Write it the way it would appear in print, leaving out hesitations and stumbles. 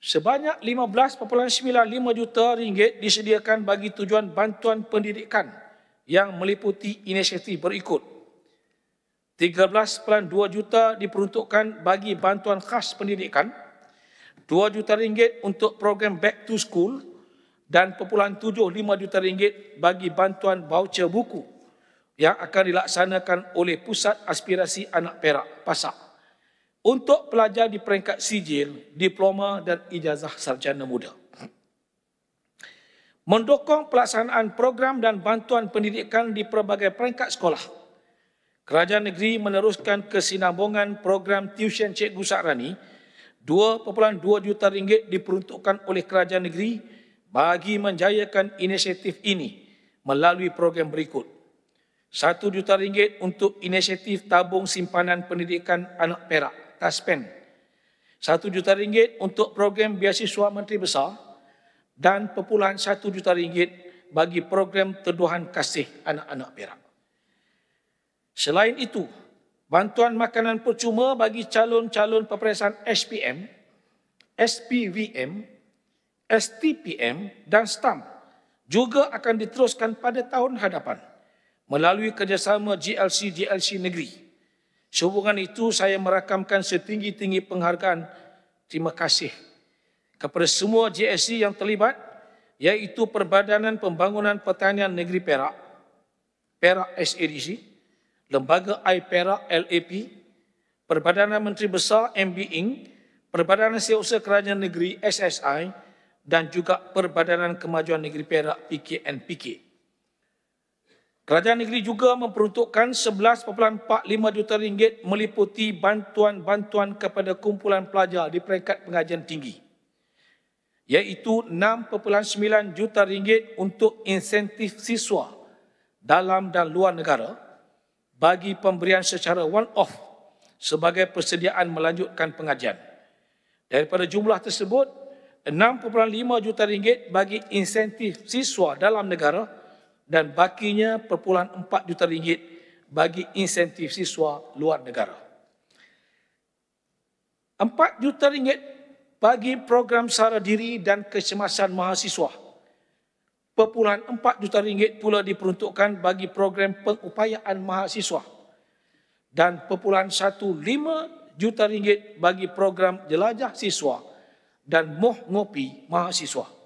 Sebanyak 15.95 juta ringgit disediakan bagi tujuan bantuan pendidikan yang meliputi inisiatif berikut. 13.2 juta diperuntukkan bagi bantuan khas pendidikan, 2 juta ringgit untuk program Back to School dan 0.75 juta ringgit bagi bantuan voucher buku yang akan dilaksanakan oleh Pusat Aspirasi Anak Perak, PASAP, untuk pelajar di peringkat sijil, diploma dan ijazah sarjana muda. Mendukung pelaksanaan program dan bantuan pendidikan di pelbagai peringkat sekolah, Kerajaan Negeri meneruskan kesinambungan program tuition Cikgu Sakrani. 2.2 juta ringgit diperuntukkan oleh Kerajaan Negeri bagi menjayakan inisiatif ini melalui program berikut. 1 juta ringgit untuk inisiatif tabung simpanan pendidikan anak Perak, TASPEN. 1 juta ringgit untuk program beasiswa Menteri Besar dan 1 juta ringgit bagi program teduhan kasih anak-anak Perak. Selain itu, bantuan makanan percuma bagi calon-calon peperiksaan SPM, SPVM, STPM dan STAM juga akan diteruskan pada tahun hadapan melalui kerjasama GLC Negeri. Sehubungan itu, saya merakamkan setinggi-tinggi penghargaan terima kasih kepada semua GLC yang terlibat, iaitu Perbadanan Pembangunan Pertanian Negeri Perak, Perak SADC, Lembaga Air Perak LAP, Perbadanan Menteri Besar MB Inc., Perbadanan Setiausaha Kerajaan Negeri SSI dan juga Perbadanan Kemajuan Negeri Perak PKNPK. Kerajaan Negeri juga memperuntukkan 11.45 juta ringgit meliputi bantuan-bantuan kepada kumpulan pelajar di peringkat pengajian tinggi, iaitu 6.9 juta ringgit untuk insentif siswa dalam dan luar negara bagi pemberian secara one-off sebagai persediaan melanjutkan pengajian. Daripada jumlah tersebut, 6.5 juta ringgit bagi insentif siswa dalam negara dan bakinya 0.4 juta ringgit bagi insentif siswa luar negara. 4 juta ringgit bagi program sara diri dan kecemasan mahasiswa. 0.4 juta ringgit pula diperuntukkan bagi program pengupayaan mahasiswa dan 0.15 juta ringgit bagi program jelajah siswa dan moh ngopi mahasiswa.